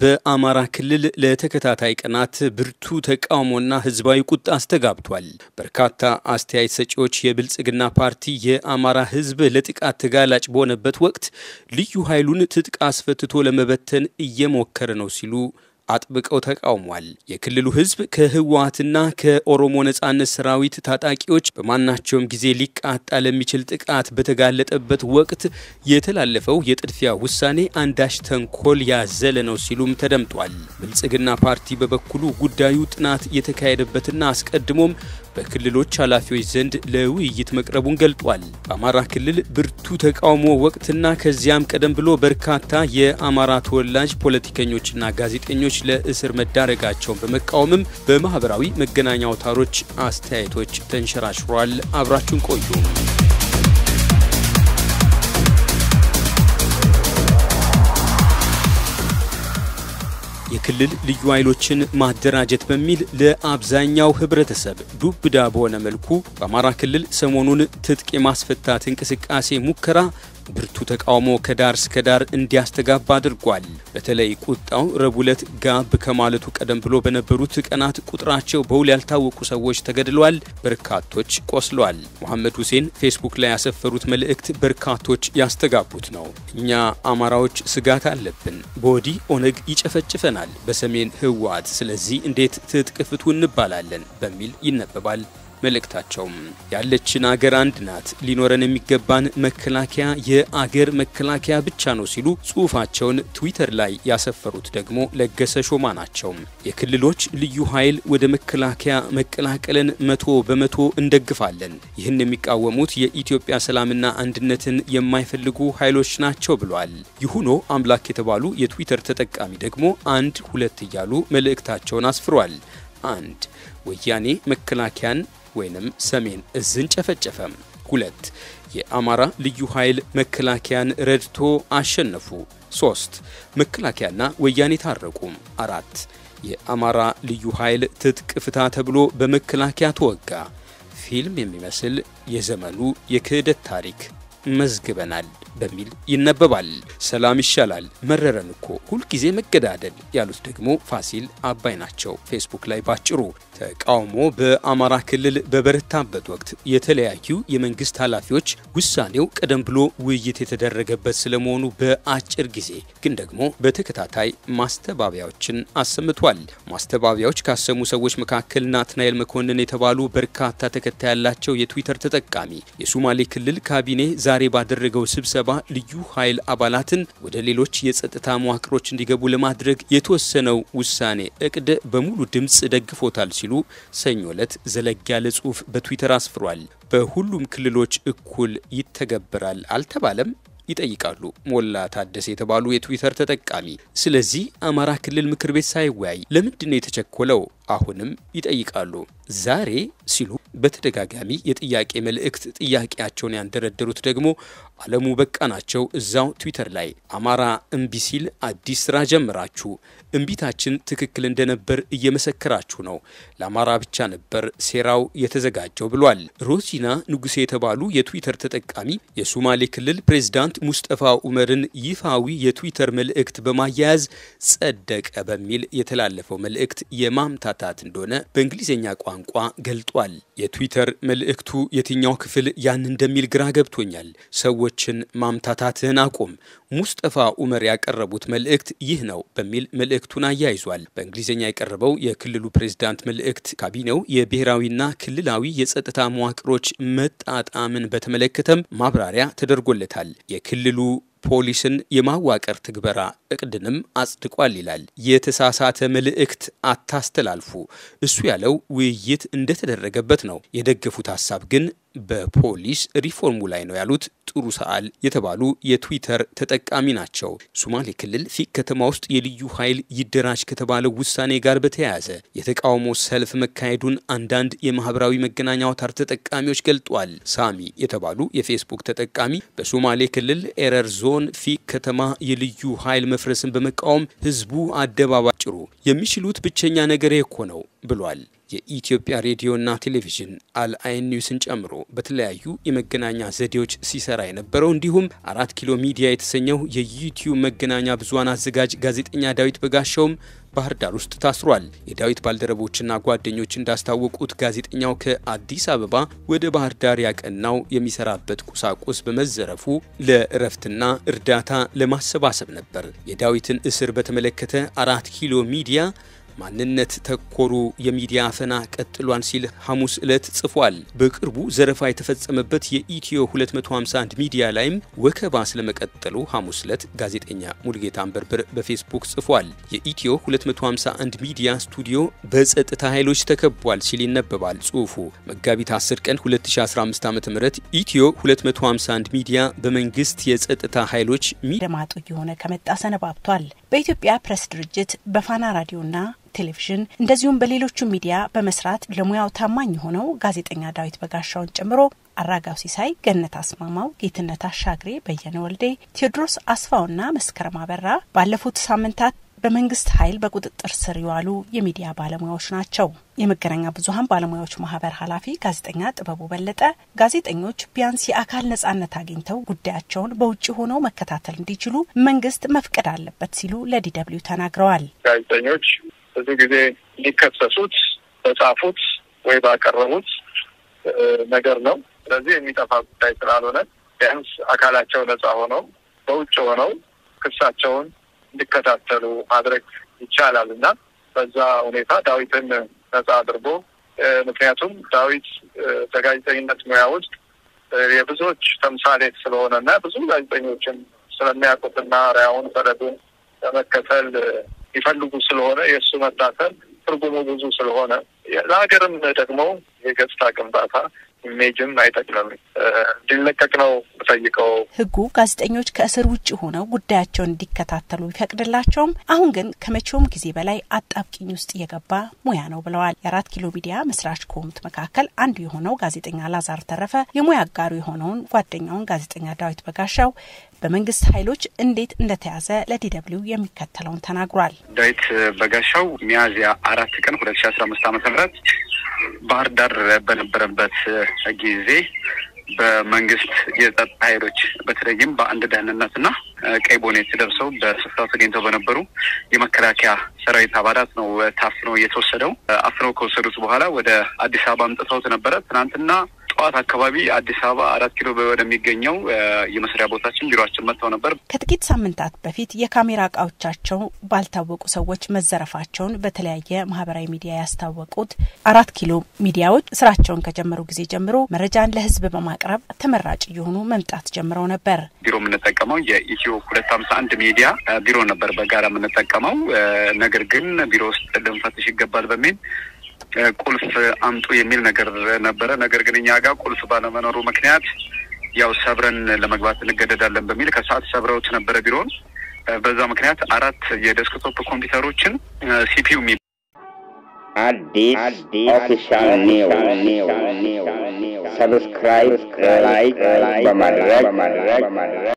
በአማራ ክልል ለተከታታይ ቀናት ብርቱ ተቃውሞና ህዝባዊ ቁጣ አስተጋብቷል። በርካታ አስተያየት ሰጪዎች የብልጽግና ፓርቲ የአማራ ህዝብ ለጥቃት ተጋላጭ በሆነበት ወቅት ልዩ ኃይሉን ትጥቅ አስፈትቶ ለመበተን እየሞከረ ነው ሲሉ አጥብቀው ተቃውሟል። የክልሉ ህዝብ ከህወሓትና ከኦሮሞ ነጻነት ሰራዊት ታጣቂዎች በማናቸውም ጊዜ ሊቃጣ ለሚችል ጥቃት በተጋለጠበት ወቅት የተላለፈው የጥድፊያ ውሳኔ አንዳች ተንኮል ያዘለ ነው ሲሉም ተደምጧል። ብልጽግና ፓርቲ በበኩሉ ጉዳዩ ጥናት የተካሄደበትና አስቀድሞም በክልሎች ኃላፊዎች ዘንድ ለውይይት መቅረቡን ገልጧል። በአማራ ክልል ብርቱ ተቃውሞ ወቅትና ከዚያም ቀደም ብሎ በርካታ የአማራ ተወላጅ ፖለቲከኞችና ጋዜጠኞች ለእስር መዳረጋቸውን በመቃወምም በማህበራዊ መገናኛ አውታሮች አስተያየቶች ተንሸራሽሯል። አብራችሁን ቆዩ። የክልል ልዩ ኃይሎችን ማደራጀት በሚል ለአብዛኛው ህብረተሰብ ዱብዳ በሆነ መልኩ በአማራ ክልል ሰሞኑን ትጥቅ የማስፈታት እንቅስቃሴ ሙከራ ብርቱ ተቃውሞ ከዳር እስከ ዳር እንዲያስተጋባ አድርጓል። በተለይ ቁጣው ረቡዕ ዕለት ጋብ ከማለቱ ቀደም ብሎ በነበሩት ቀናት ቁጥራቸው በውል ያልታወቁ ሰዎች ተገድለዋል፣ በርካቶች ቆስለዋል። መሐመድ ሁሴን ፌስቡክ ላይ ያሰፈሩት መልእክት በርካቶች ያስተጋቡት ነው። እኛ አማራዎች ስጋት አለብን፣ በወዲህ ኦነግ ይጨፈጭፈናል፣ በሰሜን ህወሓት፣ ስለዚህ እንዴት ትጥቅ ፍቱ እንባላለን በሚል ይነበባል። መልእክታቸውም ያለችን አገር አንድ ናት፣ ሊኖረን የሚገባን መከላከያ የአገር መከላከያ ብቻ ነው ሲሉ ጽሁፋቸውን ትዊተር ላይ ያሰፈሩት ደግሞ ለገሰ ሾማ ናቸው። የክልሎች ልዩ ኃይል ወደ መከላከያ መቀላቀልን 100% እንደግፋለን። ይህን የሚቃወሙት የኢትዮጵያ ሰላምና አንድነትን የማይፈልጉ ኃይሎች ናቸው ብሏል። ይሁኖ አምላክ የተባሉ የትዊተር ተጠቃሚ ደግሞ 1-2 እያሉ መልእክታቸውን አስፍሯል። 1 ወያኔ መከላከያን ወይንም ሰሜን እዝን ጨፈጨፈም። 2 የአማራ ልዩ ኃይል መከላከያን ረድቶ አሸነፉ። 3 መከላከያና ወያኔ ታረቁ። 4 የአማራ ልዩ ኃይል ትጥቅ ፍታ ተብሎ በመከላከያ ተወጋ። ፊልም የሚመስል የዘመኑ የክህደት ታሪክ መዝግበናል በሚል ይነበባል። ሰላም ይሻላል መረረን እኮ ሁሉ ጊዜ መገዳደል ያሉት ደግሞ ፋሲል አባይ ናቸው። ፌስቡክ ላይ ባጭሩ ተቃውሞ በአማራ ክልል በበረታበት ወቅት የተለያዩ የመንግስት ኃላፊዎች ውሳኔው ቀደም ብሎ ውይይት የተደረገበት ስለመሆኑ በአጭር ጊዜ ግን ደግሞ በተከታታይ ማስተባበያዎችን አሰምቷል። ማስተባበያዎች ካሰሙ ሰዎች መካከል ናትናኤል መኮንን የተባሉ በርካታ ተከታይ ያላቸው የትዊተር ተጠቃሚ የሶማሌ ክልል ካቢኔ ዛሬ ባደረገው ስብሰባ ልዩ ኃይል አባላትን ወደ ሌሎች የጸጥታ መዋቅሮች እንዲገቡ ለማድረግ የተወሰነው ውሳኔ እቅድ በሙሉ ድምጽ ደግፎታል ሲሉ ሰኞ ዕለት ዘለግ ያለ ጽሁፍ በትዊተር አስፍሯል። በሁሉም ክልሎች እኩል ይተገበራል አልተባለም ይጠይቃሉ ሞላ ታደሰ የተባሉ የትዊተር ተጠቃሚ። ስለዚህ አማራ ክልል ምክር ቤት ሳይወያይ ለምንድን ነው የተቸኮለው አሁንም ይጠይቃሉ። ዛሬ ሲሉ በተደጋጋሚ የጥያቄ መልእክት ጥያቄያቸውን ያንደረደሩት ደግሞ አለሙ በቃ ናቸው። እዛው ትዊተር ላይ አማራ እምቢ ሲል አዲስ ስራ ጀምራችሁ እምቢታችን ትክክል እንደነበር እየመሰከራችሁ ነው፣ ለአማራ ብቻ ነበር ሴራው የተዘጋጀው ብሏል። ሮዚና ንጉሴ የተባሉ የትዊተር ተጠቃሚ የሶማሌ ክልል ፕሬዝዳንት ሙስጠፋ ኡመርን ይፋዊ የትዊተር መልእክት በማያያዝ ጸደቀ በሚል የተላለፈው መልእክት የማምታታት እንደሆነ በእንግሊዘኛ ቋንቋ ገልጧል። የትዊተር መልእክቱ የትኛው ክፍል ያን እንደሚል ግራ ገብቶኛል። ሰዎችን ማምታታትህን አቁም። ሙስጠፋ ኡመር ያቀረቡት መልእክት ይህ ነው በሚል መልእክቱን አያይዟል። በእንግሊዘኛ የቀረበው የክልሉ ፕሬዝዳንት መልእክት ካቢኔው የብሔራዊና ክልላዊ የጸጥታ መዋቅሮች መጣጣምን በተመለከተም ማብራሪያ ተደርጎለታል። የክልሉ ፖሊስን የማዋቀር ትግበራ እቅድንም አጽድቋል ይላል። የተሳሳተ መልእክት አታስተላልፉ። እሱ ያለው ውይይት እንደተደረገበት ነው። የደገፉት ሐሳብ ግን በፖሊስ ሪፎርሙ ላይ ነው ያሉት ጥሩ ሰዓል የተባሉ የትዊተር ተጠቃሚ ናቸው። ሶማሌ ክልል ፊቅ ከተማ ውስጥ የልዩ ኃይል ይደራጅ ከተባለው ውሳኔ ጋር በተያያዘ የተቃውሞ ሰልፍ መካሄዱን አንዳንድ የማህበራዊ መገናኛ አውታር ተጠቃሚዎች ገልጧል። ሳሚ የተባሉ የፌስቡክ ተጠቃሚ በሶማሌ ክልል ኤረር ዞን ፊቅ ከተማ የልዩ ኃይል መፍረስን በመቃወም ህዝቡ አደባባይ ጭሩ የሚችሉት ብቸኛ ነገር እኮ ነው ብሏል። የኢትዮጵያ ሬዲዮና ቴሌቪዥን አልአይን ኒውስን ጨምሮ በተለያዩ የመገናኛ ዘዴዎች ሲሰራ የነበረው እንዲሁም 4 ኪሎ ሚዲያ የተሰኘው የዩቲዩብ መገናኛ ብዙሃን አዘጋጅ ጋዜጠኛ ዳዊት በጋሻውም ባህር ዳር ውስጥ ታስሯል። የዳዊት ባልደረቦችና ጓደኞች እንዳስታወቁት ጋዜጠኛው ከአዲስ አበባ ወደ ባህር ዳር ያቀናው የሚሰራበት ቁሳቁስ በመዘረፉ ለእረፍትና እርዳታ ለማሰባሰብ ነበር። የዳዊትን እስር በተመለከተ 4 ኪሎ ሚዲያ ማንነት ተኮሩ የሚዲያ አፈና ቀጥሏል ሲል ሐሙስ ዕለት ጽፏል። በቅርቡ ዘረፋ የተፈጸመበት የኢትዮ 251 ሚዲያ ላይም ወከባ ስለመቀጠሉ ሐሙስ ዕለት ጋዜጠኛ ሙልጌታ አንበርብር በፌስቡክ ጽፏል። የኢትዮ 251 ሚዲያ ስቱዲዮ በጸጥታ ኃይሎች ተከቧል ሲል ይነበባል ጽሑፉ። መጋቢት 10 ቀን 2015 ዓ.ም ኢትዮ 251 ሚዲያ በመንግስት የጸጥታ ኃይሎች ደማጡ የሆነ ከመጣ ሰነባብቷል። በኢትዮጵያ ፕሬስ ድርጅት በፋና ራዲዮና ቴሌቪዥን እንደዚሁም በሌሎቹ ሚዲያ በመስራት ለሙያው ታማኝ ሆነው ጋዜጠኛ ዳዊት በጋሻውን ጨምሮ አራጋው ሲሳይ፣ ገነት አስማማው፣ ጌትነት አሻግሬ፣ በየነ ወልዴ፣ ቴዎድሮስ አስፋውና መስከረም አበራ ባለፉት ሳምንታት በመንግስት ኃይል በቁጥጥር ስር ያሉ የሚዲያ ባለሙያዎች ናቸው። የመገናኛ ብዙሃን ባለሙያዎች ማህበር ኃላፊ ጋዜጠኛ ጥበቡ በለጠ ጋዜጠኞች ቢያንስ የአካል ነጻነት አግኝተው ጉዳያቸውን በውጪ ሆነው መከታተል እንዲችሉ መንግስት መፍቀድ አለበት ሲሉ ለዲደብሊው ተናግረዋል። ጋዜጠኞች ብዙ ጊዜ ሊከሰሱት በጻፉት ወይ ባቀረቡት ነገር ነው። ስለዚህ የሚጠፋ ጉዳይ ስላልሆነ ቢያንስ አካላቸው ነጻ ሆነው በውጭ ሆነው ክሳቸውን እንዲከታተሉ ማድረግ ይቻላልና በዛ ሁኔታ ዳዊትን ነጻ አድርጎ ምክንያቱም ዳዊት በጋዜጠኝነት ሙያ ውስጥ የብዙዎች ተምሳሌት ስለሆነና ብዙ ጋዜጠኞችን ስለሚያውቁትና ራያውን ፈለዱን ለመከተል ይፈልጉ ስለሆነ የሱ መታሰር ትርጉሙ ብዙ ስለሆነ ለሀገርም ደግሞ የገጽታ ግንባታ ኢሜጅም አይጠቅምም እንዲለቀቅ ነው ተጠይቀው። ህጉ ጋዜጠኞች ከእስር ውጪ ሆነው ጉዳያቸውን እንዲከታተሉ ይፈቅድላቸውም አሁን ግን ከመቼውም ጊዜ በላይ አጣብቂኝ ውስጥ የገባ ሙያ ነው ብለዋል። የ4 ኪሎ ሚዲያ መስራች ከሆኑት መካከል አንዱ የሆነው ጋዜጠኛ ላዛር ተረፈ የሙያ አጋሩ የሆነውን ጓደኛውን ጋዜጠኛ ዳዊት በጋሻው በመንግስት ኃይሎች እንዴት እንደተያዘ ለዲደብሊው የሚከተለውን ተናግሯል። ዳዊት በጋሻው ሚያዝያ 4 ቀን 2015 ዓ.ም ባህር ዳር በነበረበት ጊዜ በመንግስት የጸጥታ ኃይሎች በተለይም በአንድ ደህንነትና ቀይ ቦኔት ለብሰው በስፍራው ተገኝተው በነበሩ የመከላከያ ሰራዊት አባላት ነው ታፍኖ የተወሰደው። አፍነው ከወሰዱት በኋላ ወደ አዲስ አበባ አምጥተውት ነበር። ትናንትና ጠዋት አካባቢ አዲስ አበባ 4 ኪሎ ወደሚገኘው የመስሪያ ቦታችን ቢሮአችን መጥተው ነበር። ከጥቂት ሳምንታት በፊት የካሜራ ዕቃዎቻቸው ባልታወቁ ሰዎች መዘረፋቸውን በተለያየ ማህበራዊ ሚዲያ ያስታወቁት 4 ኪሎ ሚዲያዎች ስራቸውን ከጀመሩ ጊዜ ጀምሮ መረጃን ለህዝብ በማቅረብ ተመራጭ የሆኑ መምጣት ጀምረው ነበር። ቢሮ የምንጠቀመው የኢትዮ 251 ሚዲያ ቢሮ ነበር በጋራ የምንጠቀመው። ነገር ግን ቢሮ ውስጥ ልንፈትሽ ይገባል በሚል ቁልፍ አምጡ የሚል ነገር ነበር። ነገር ግን እኛ ጋር ቁልፍ ባለመኖሩ ምክንያት ያው ሰብረን ለመግባት እንገደዳለን በሚል ከሰዓት ሰብረውት ነበር ቢሮን። በዛ ምክንያት 4 የዴስክቶፕ ኮምፒውተሮችን ሲፒዩ አዲስ ኦፊሻል ኒውስ ሰብስክራይብ ላይክ በማድረግ